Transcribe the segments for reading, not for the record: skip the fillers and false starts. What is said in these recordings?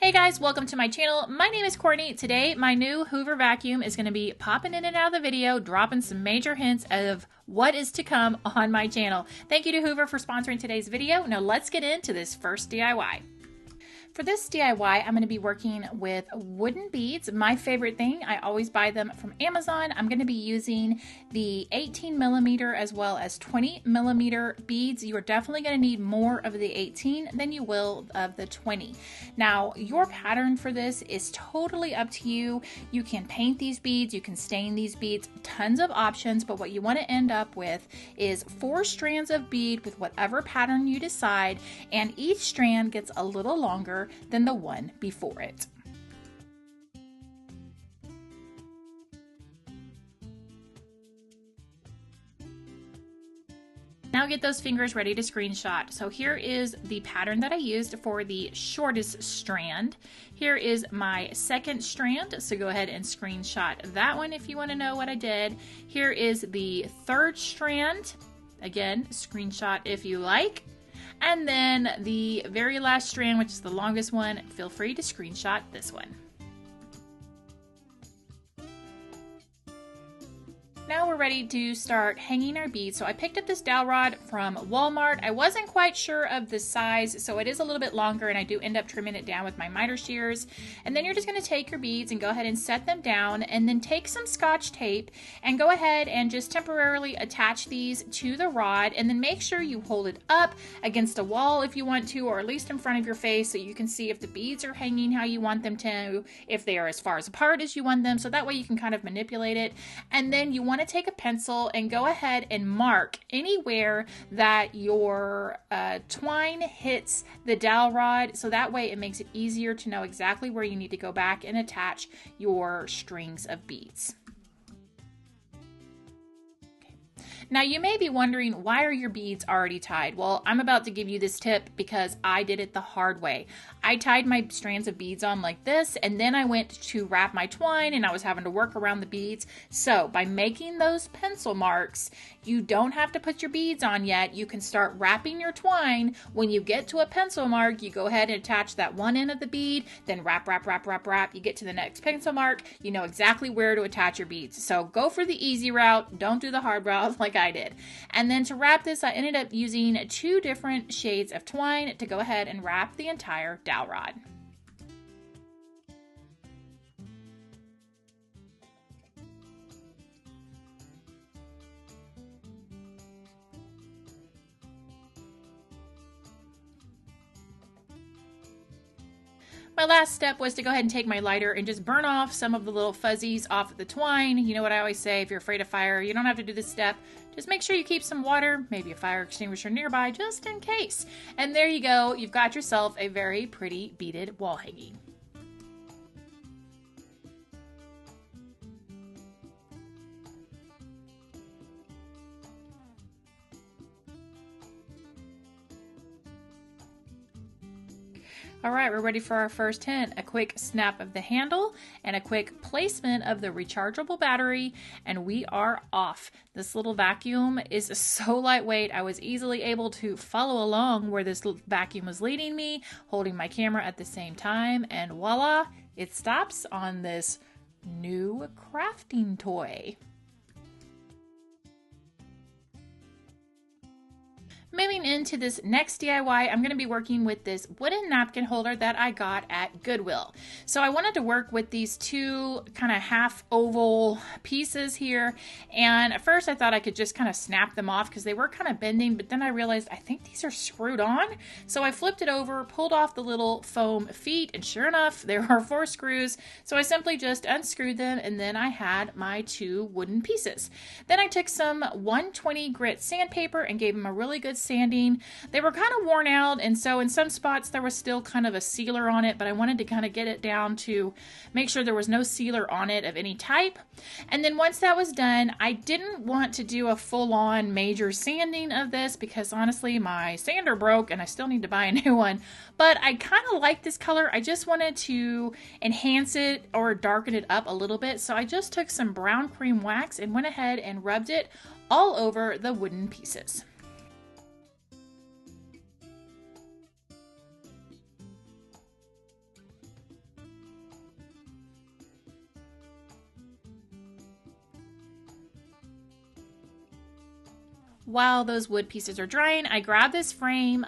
Hey guys, welcome to my channel. My name is Courtney. Today, my new Hoover vacuum is going to be popping in and out of the video, dropping some major hints of what is to come on my channel. Thank you to Hoover for sponsoring today's video. Now let's get into this first DIY. For this DIY, I'm going to be working with wooden beads. My favorite thing, I always buy them from Amazon. I'm going to be using the 18mm as well as 20mm beads. You are definitely going to need more of the 18 than you will of the 20. Now, your pattern for this is totally up to you. You can paint these beads, you can stain these beads, tons of options, but what you want to end up with is 4 strands of bead with whatever pattern you decide, and each strand gets a little longer than the one before it. Now get those fingers ready to screenshot. So here is the pattern that I used for the shortest strand. Here is my second strand, so go ahead and screenshot that one if you want to know what I did. Here is the third strand. Again, screenshot if you like. And then the very last strand, which is the longest one, feel free to screenshot this one. Now we're ready to start hanging our beads. So I picked up this dowel rod from Walmart. I wasn't quite sure of the size, so it is a little bit longer, and I do end up trimming it down with my miter shears. And then you're just going to take your beads and go ahead and set them down, and then take some Scotch tape and go ahead and just temporarily attach these to the rod, and then make sure you hold it up against a wall if you want to, or at least in front of your face, so you can see if the beads are hanging how you want them to, if they are as far apart as you want them, so that way you can kind of manipulate it. And then you want to take a pencil and go ahead and mark anywhere that your twine hits the dowel rod, so that way it makes it easier to know exactly where you need to go back and attach your strings of beads. Now you may be wondering, why are your beads already tied? Well, I'm about to give you this tip because I did it the hard way. I tied my strands of beads on like this, and then I went to wrap my twine and I was having to work around the beads. So by making those pencil marks, you don't have to put your beads on yet. You can start wrapping your twine. When you get to a pencil mark, you go ahead and attach that one end of the bead, then wrap, wrap, wrap, wrap, wrap. You get to the next pencil mark, you know exactly where to attach your beads. So go for the easy route. Don't do the hard route like I did. And then to wrap this, I ended up using 2 different shades of twine to go ahead and wrap the entire dowel rod. My last step was to go ahead and take my lighter and just burn off some of the little fuzzies off of the twine. You know what I always say, if you're afraid of fire, you don't have to do this step. Just make sure you keep some water, maybe a fire extinguisher nearby, just in case. And there you go, you've got yourself a very pretty beaded wall hanging. All right, we're ready for our first hint. A quick snap of the handle and a quick placement of the rechargeable battery, and we are off. This little vacuum is so lightweight. I was easily able to follow along where this vacuum was leading me, holding my camera at the same time, and voila, it stops on this new crafting toy. Moving into this next DIY, I'm going to be working with this wooden napkin holder that I got at Goodwill. So I wanted to work with these 2 kind of half oval pieces here, and at first I thought I could just kind of snap them off because they were kind of bending, but then I realized I think these are screwed on. So I flipped it over, pulled off the little foam feet, and sure enough, there are 4 screws. So I simply just unscrewed them, and then I had my 2 wooden pieces. Then I took some 120 grit sandpaper and gave them a really good sanding. They were kind of worn out, and so in some spots there was still kind of a sealer on it, but I wanted to kind of get it down to make sure there was no sealer on it of any type. And then once that was done, I didn't want to do a full-on major sanding of this because honestly my sander broke and I still need to buy a new one, but I kind of like this color. I just wanted to enhance it or darken it up a little bit, so I just took some brown cream wax and went ahead and rubbed it all over the wooden pieces. While those wood pieces are drying, I grabbed this frame.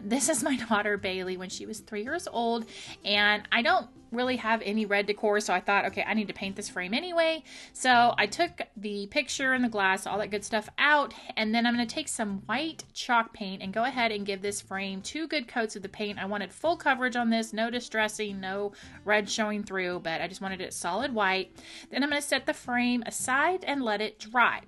This is my daughter Bailey when she was 3 years old, and I don't really have any red decor, so I thought, okay, I need to paint this frame anyway. So I took the picture and the glass, all that good stuff out, and then I'm going to take some white chalk paint and go ahead and give this frame 2 good coats of the paint. I wanted full coverage on this, no distressing, no red showing through, but I just wanted it solid white. Then I'm going to set the frame aside and let it dry.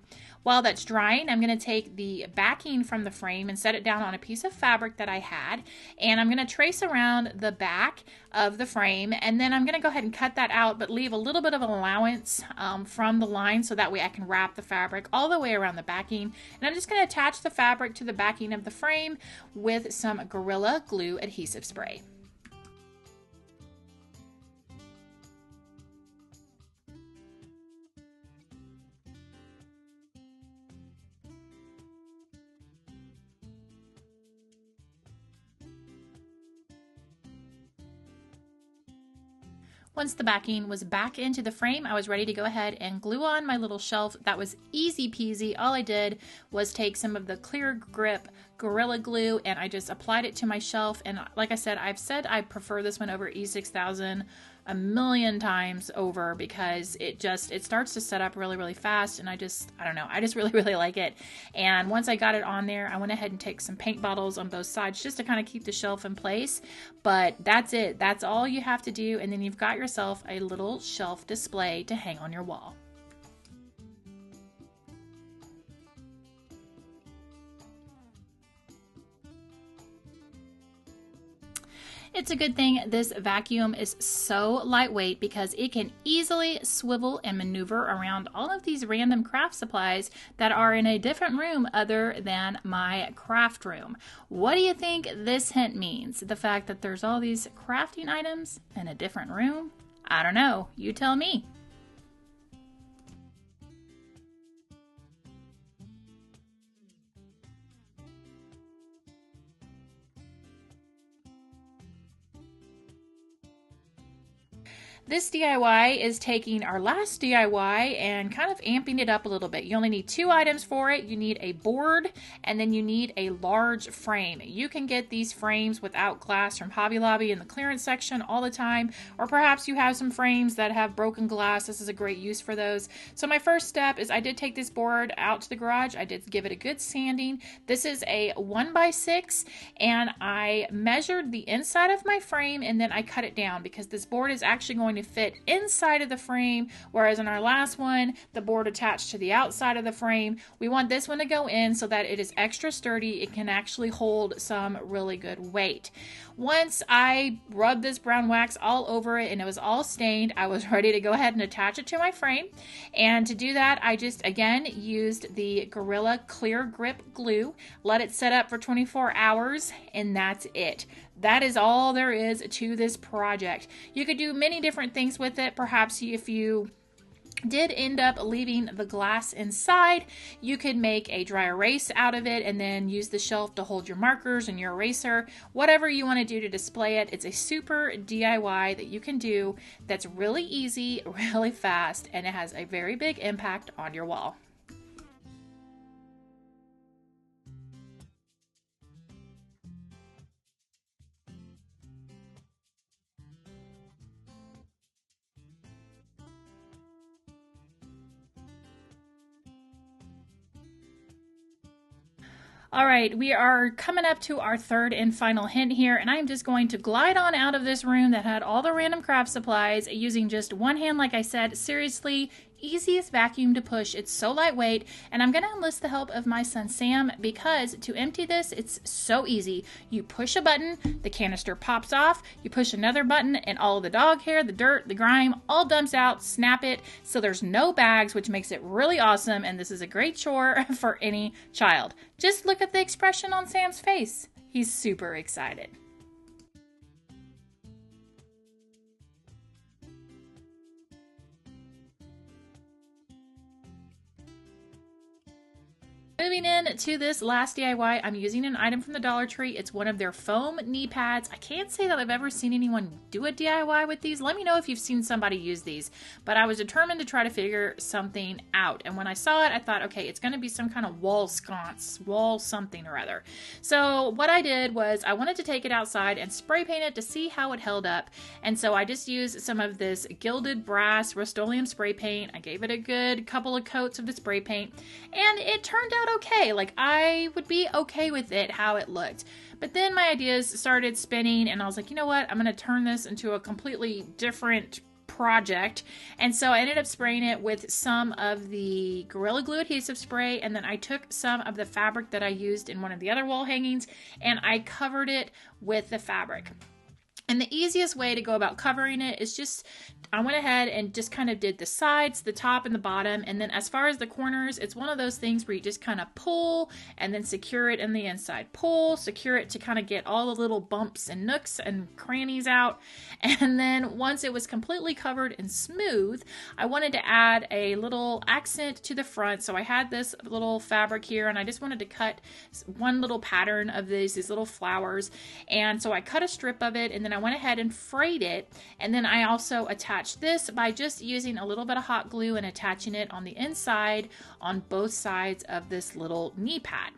While that's drying, I'm going to take the backing from the frame and set it down on a piece of fabric that I had, and I'm going to trace around the back of the frame, and then I'm going to go ahead and cut that out, but leave a little bit of an allowance from the line so that way I can wrap the fabric all the way around the backing. And I'm just going to attach the fabric to the backing of the frame with some Gorilla Glue adhesive spray. Once the backing was back into the frame, I was ready to go ahead and glue on my little shelf. That was easy peasy. All I did was take some of the clear grip Gorilla Glue and I just applied it to my shelf. And like I said I prefer this one over E6000 a million times over because it starts to set up really fast, and I don't know, I just really like it. And once I got it on there, I went ahead and take some paint bottles on both sides just to kind of keep the shelf in place. But that's it. That's all you have to do, and then you've got yourself a little shelf display to hang on your wall. It's a good thing this vacuum is so lightweight because it can easily swivel and maneuver around all of these random craft supplies that are in a different room other than my craft room. What do you think this hint means? The fact that there's all these crafting items in a different room? I don't know. You tell me. This DIY is taking our last DIY and kind of amping it up a little bit. You only need 2 items for it. You need a board and then you need a large frame. You can get these frames without glass from Hobby Lobby in the clearance section all the time, or perhaps you have some frames that have broken glass. This is a great use for those. So my first step is I did take this board out to the garage. I did give it a good sanding. This is a 1x6 and I measured the inside of my frame and then I cut it down because this board is actually going to fit inside of the frame, whereas in our last one the board attached to the outside of the frame. We want this one to go in so that it is extra sturdy. It can actually hold some really good weight. Once I rubbed this brown wax all over it and it was all stained, I was ready to go ahead and attach it to my frame. And to do that, I just again used the Gorilla Clear Grip glue, let it set up for 24 hours, and that's it. That is all there is to this project. You could do many different things with it. Perhaps if you did end up leaving the glass inside, you could make a dry erase out of it and then use the shelf to hold your markers and your eraser. Whatever you want to do to display it, it's a super DIY that you can do that's really easy, really fast, and it has a very big impact on your wall. All right, we are coming up to our third and final hint here, and I'm just going to glide on out of this room that had all the random craft supplies using just one hand. Like I said, seriously, easiest vacuum to push. It's so lightweight, and I'm going to enlist the help of my son Sam because to empty this, it's so easy. You push a button, the canister pops off, you push another button, and all of the dog hair, the dirt, the grime, all dumps out, snap it, so there's no bags, which makes it really awesome, and this is a great chore for any child. Just look at the expression on Sam's face. He's super excited. Moving in to this last DIY, I'm using an item from the Dollar Tree. It's one of their foam knee pads. I can't say that I've ever seen anyone do a DIY with these. Let me know if you've seen somebody use these, but I was determined to try to figure something out. And when I saw it, I thought, okay, it's going to be some kind of wall sconce, wall something or other. So what I did was I wanted to take it outside and spray paint it to see how it held up. And so I just used some of this gilded brass Rust-Oleum spray paint. I gave it a good couple of coats of the spray paint, and it turned out okay. Like, I would be okay with it how it looked. But then my ideas started spinning, and I was like, you know what, I'm going to turn this into a completely different project. And so I ended up spraying it with some of the Gorilla Glue adhesive spray, and then I took some of the fabric that I used in one of the other wall hangings and I covered it with the fabric. And the easiest way to go about covering it is just, I went ahead and just kind of did the sides, the top, and the bottom. And then as far as the corners, it's one of those things where you just kind of pull and then secure it in the inside. Pull, secure it to kind of get all the little bumps and nooks and crannies out. And then once it was completely covered and smooth, I wanted to add a little accent to the front. So I had this little fabric here, and I just wanted to cut one little pattern of these little flowers. And so I cut a strip of it, and then I went ahead and frayed it, and then I also attached this by just using a little bit of hot glue and attaching it on the inside on both sides of this little knee pad.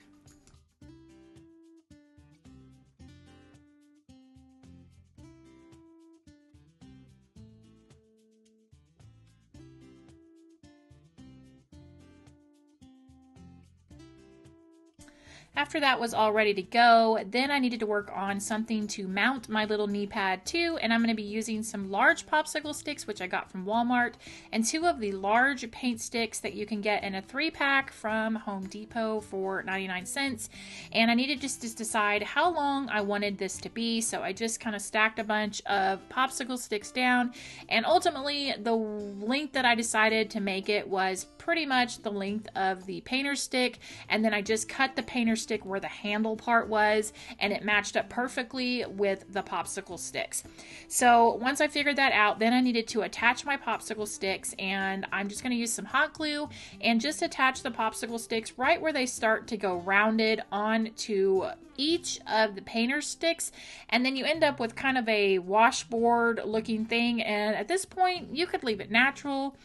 After that was all ready to go, then I needed to work on something to mount my little knee pad to, and I'm going to be using some large popsicle sticks, which I got from Walmart, and 2 of the large paint sticks that you can get in a 3-pack from Home Depot for 99 cents. And I needed just to decide how long I wanted this to be, so I just kind of stacked a bunch of popsicle sticks down, and ultimately the length that I decided to make it was pretty much the length of the painter stick, and then I just cut the painter stick where the handle part was, and it matched up perfectly with the popsicle sticks. So once I figured that out, then I needed to attach my popsicle sticks, and I'm just going to use some hot glue and just attach the popsicle sticks right where they start to go rounded onto each of the painter sticks, and then you end up with kind of a washboard looking thing. And at this point you could leave it natural.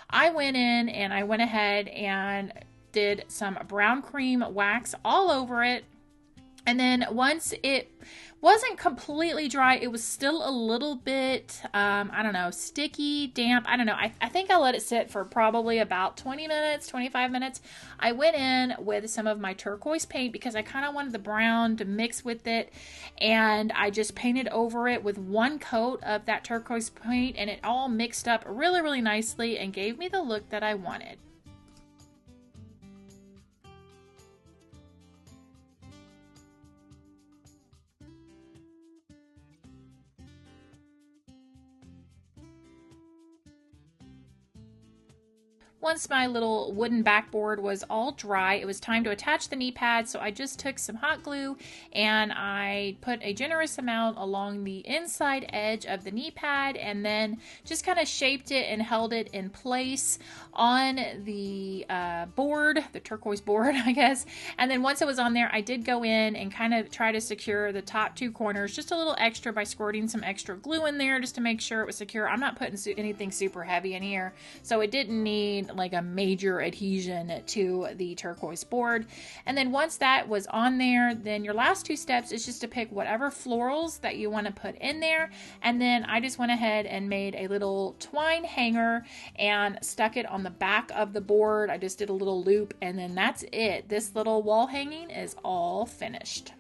I went in and I went ahead and did some brown cream wax all over it. And then once it wasn't completely dry, it was still a little bit, I don't know, sticky, damp. I don't know. I think I let it sit for probably about 20 minutes, 25 minutes. I went in with some of my turquoise paint because I kind of wanted the brown to mix with it. And I just painted over it with 1 coat of that turquoise paint, and it all mixed up really, really nicely and gave me the look that I wanted. Once my little wooden backboard was all dry, it was time to attach the knee pad, so I just took some hot glue and I put a generous amount along the inside edge of the knee pad, and then just kind of shaped it and held it in place on the board, the turquoise board, I guess. And then once it was on there, I did go in and kind of try to secure the top 2 corners just a little extra by squirting some extra glue in there just to make sure it was secure. I'm not putting anything super heavy in here, so it didn't need like a major adhesion to the turquoise board. And then once that was on there, then your last 2 steps is just to pick whatever florals that you want to put in there. And then I just went ahead and made a little twine hanger and stuck it on the back of the board. I just did a little loop, and then that's it. This little wall hanging is all finished.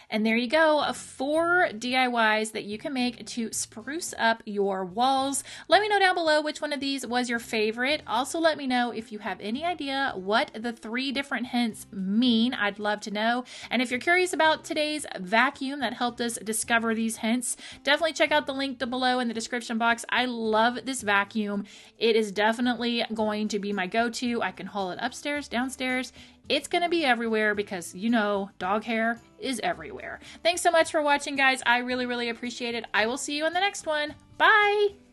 And there you go, 4 DIYs that you can make to spruce up your walls. Let me know down below which one of these was your favorite. Also, let me know if you have any idea what the 3 different hints mean. I'd love to know. And if you're curious about today's vacuum that helped us discover these hints, definitely check out the link below in the description box. I love this vacuum. It is definitely going to be my go-to. I can haul it upstairs, downstairs, It's going to be everywhere because, you know, dog hair is everywhere. Thanks so much for watching, guys. I really, really appreciate it. I will see you in the next one. Bye!